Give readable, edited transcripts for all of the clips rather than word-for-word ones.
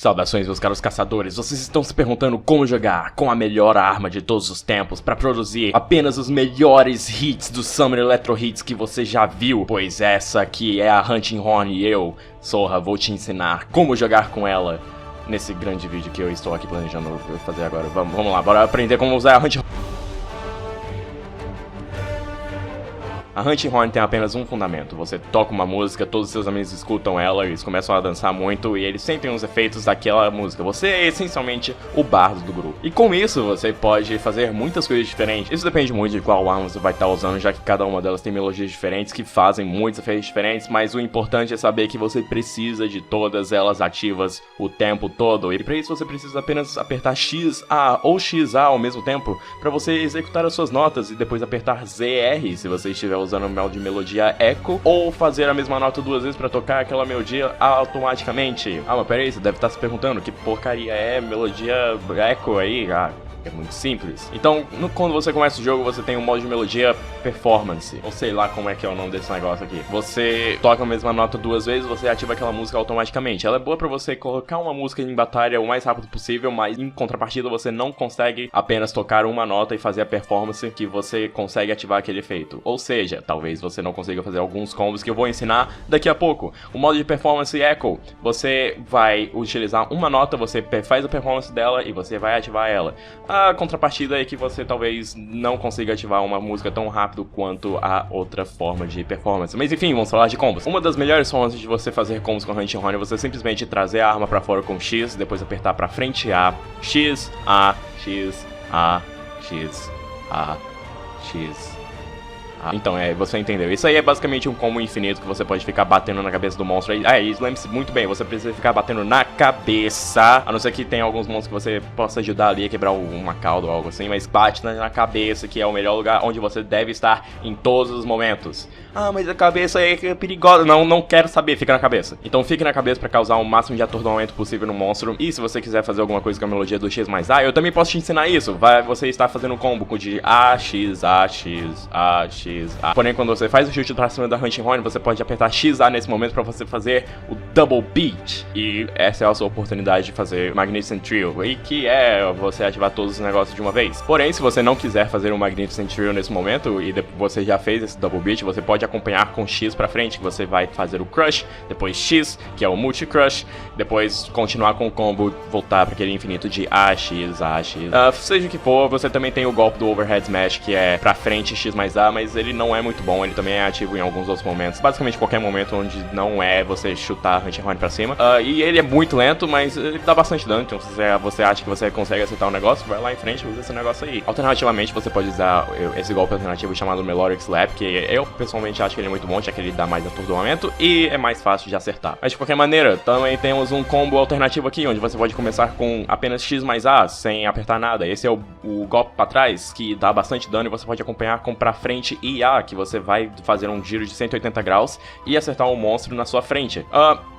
Saudações, meus caros caçadores. Vocês estão se perguntando como jogar com a melhor arma de todos os tempos para produzir apenas os melhores hits do Summer Electro Hits que você já viu? Pois essa aqui é a Hunting Horn e eu, Sorra, vou te ensinar como jogar com ela nesse grande vídeo que eu estou aqui planejando fazer agora. Vamos lá, bora aprender como usar a Hunting Horn. A Hunting Horn tem apenas um fundamento: você toca uma música, todos os seus amigos escutam ela, eles começam a dançar muito e eles sentem os efeitos daquela música. Você é essencialmente o bardo do grupo. E com isso você pode fazer muitas coisas diferentes. Isso depende muito de qual arma você vai estar usando, já que cada uma delas tem melodias diferentes que fazem muitos efeitos diferentes, mas o importante é saber que você precisa de todas elas ativas o tempo todo. E para isso você precisa apenas apertar XA ou XA ao mesmo tempo para você executar as suas notas e depois apertar ZR se você estiver usando o modo de melodia Echo, ou fazer a mesma nota duas vezes pra tocar aquela melodia automaticamente. Ah, mas peraí, você deve estar se perguntando que porcaria é melodia Echo aí? Ah, é muito simples. Então, quando você começa o jogo, você tem um modo de melodia performance, ou sei lá como é que é o nome desse negócio aqui. Você toca a mesma nota duas vezes, você ativa aquela música automaticamente. Ela é boa pra você colocar uma música em batalha o mais rápido possível, mas em contrapartida você não consegue apenas tocar uma nota e fazer a performance que você consegue ativar aquele efeito. Ou seja, talvez você não consiga fazer alguns combos que eu vou ensinar daqui a pouco. O modo de performance Echo, você vai utilizar uma nota, você faz a performance dela e você vai ativar ela. A contrapartida é que você talvez não consiga ativar uma música tão rápido quanto a outra forma de performance. Mas enfim, vamos falar de combos. Uma das melhores formas de você fazer combos com a Hunting Horn é você simplesmente trazer a arma pra fora com X, depois apertar pra frente A, X, A, X, A, X, A, X. Então, você entendeu. Isso aí é basicamente um combo infinito que você pode ficar batendo na cabeça do monstro aí. E lembre-se muito bem, você precisa ficar batendo na cabeça, a não ser que tenha alguns monstros que você possa ajudar ali a quebrar uma cauda ou algo assim, mas bate na cabeça, que é o melhor lugar onde você deve estar em todos os momentos. Ah, mas a cabeça é perigosa. Não quero saber, fica na cabeça. Então fique na cabeça pra causar o máximo de atordoamento possível no monstro. E se você quiser fazer alguma coisa com a melodia do X mais A, eu também posso te ensinar isso. Você está fazendo um combo de A, X, A, X, A, X. Porém, quando você faz o chute pra cima da Hunting Horn, você pode apertar XA nesse momento pra você fazer o Double Beat. E essa é a sua oportunidade de fazer o Magnificent Trio, e que é você ativar todos os negócios de uma vez. Porém, se você não quiser fazer o Magnificent Trio nesse momento, e você já fez esse Double Beat, você pode acompanhar com X pra frente, que você vai fazer o Crush, depois X, que é o Multi Crush, depois continuar com o combo, voltar pra aquele infinito de A, X, A, X. Seja o que for, você também tem o golpe do Overhead Smash, que é pra frente X mais A, mas ele não é muito bom, ele também é ativo em alguns outros momentos, basicamente qualquer momento onde não é você chutar a Hunting Horn pra cima. E ele é muito lento, mas ele dá bastante dano, então se você acha que você consegue acertar um negócio, vai lá em frente e usa esse negócio aí. Alternativamente, você pode usar esse golpe alternativo chamado Melodic Slap, que eu pessoalmente acho que ele é muito bom, já que ele dá mais atordoamento e é mais fácil de acertar. Mas de qualquer maneira, também temos um combo alternativo aqui, onde você pode começar com apenas X mais A, sem apertar nada. Esse é o golpe pra trás, que dá bastante dano, e você pode acompanhar com pra frente e A, que você vai fazer um giro de 180 graus e acertar um monstro na sua frente.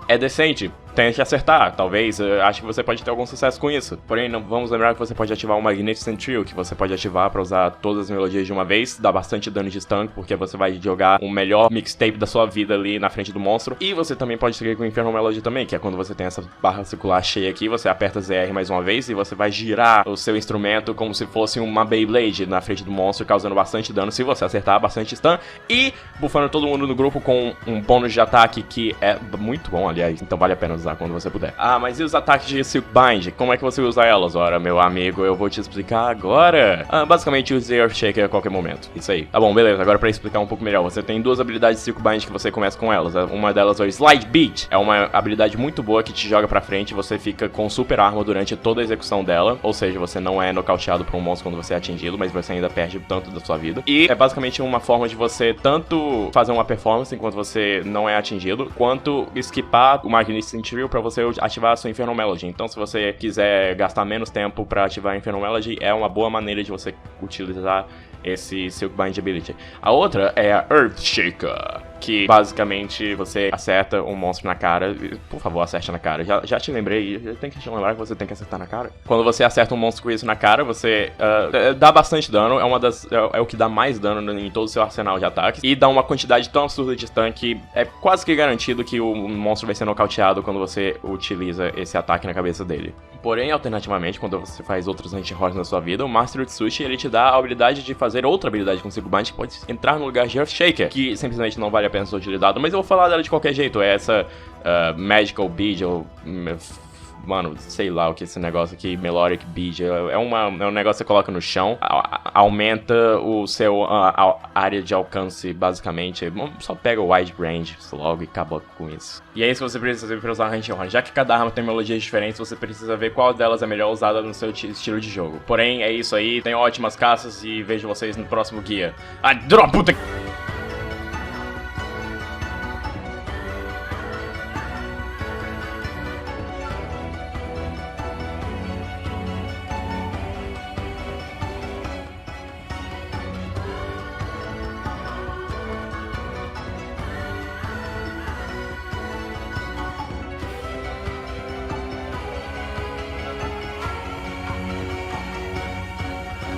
É decente, tente acertar, talvez, acho que você pode ter algum sucesso com isso. Porém, vamos lembrar que você pode ativar o Magnificent Trio, que você pode ativar para usar todas as melodias de uma vez, dá bastante dano de stun, porque você vai jogar o melhor mixtape da sua vida ali na frente do monstro. E você também pode seguir com o Infernal Melody também, que é quando você tem essa barra circular cheia aqui, você aperta ZR mais uma vez e você vai girar o seu instrumento como se fosse uma Beyblade na frente do monstro, causando bastante dano se você acertar, bastante stun, e buffando todo mundo no grupo com um bônus de ataque que é muito bom, aliás, então vale a pena usar quando você puder. Mas e os ataques de Silk Bind? Como é que você usa elas? Ora, meu amigo, eu vou te explicar agora. Basicamente, use Earth Shaker a qualquer momento. Isso aí. Tá bom, beleza. Agora pra explicar um pouco melhor, você tem duas habilidades de Silk Bind que você começa com elas. Uma delas é o Slide Beat. É uma habilidade muito boa que te joga pra frente e você fica com super arma durante toda a execução dela. Ou seja, você não é nocauteado por um monstro quando você é atingido, mas você ainda perde tanto da sua vida. E é basicamente uma forma de você tanto fazer uma performance enquanto você não é atingido, quanto esquipar o Magnificent Trio pra você ativar a sua Infernal Melody. Então, se você quiser gastar menos tempo pra ativar a Infernal Melody, é uma boa maneira de você utilizar esse Silk Bind Ability. A outra é a Earth Shaker. que basicamente você acerta um monstro na cara. Por favor, acerte na cara. Já te lembrei, tem que te lembrar que você tem que acertar na cara. Quando você acerta um monstro com isso na cara, você dá bastante dano, é o que dá mais dano em todo o seu arsenal de ataques, e dá uma quantidade tão absurda de stun que é quase que garantido que o monstro vai ser nocauteado quando você utiliza esse ataque na cabeça dele. Porém, alternativamente, quando você faz outros anti-horrors na sua vida, o Master Utsushi, ele te dá a habilidade de fazer outra habilidade com 5 bind que pode entrar no lugar de Earthshaker, que simplesmente não vale a pena ser utilizado, mas eu vou falar dela de qualquer jeito. É essa Magical Bead, ou mano, sei lá o que é esse negócio aqui, Melodic Bead, é um negócio que você coloca no chão, aumenta o seu área de alcance, basicamente. Só pega o wide range logo e acaba com isso. E é isso que você precisa fazer para usar Hunting Horn. Já que cada arma tem melodias diferentes, você precisa ver qual delas é melhor usada no seu estilo de jogo. Porém, é isso aí, tenham ótimas caças e vejo vocês no próximo guia. Ah, puta que...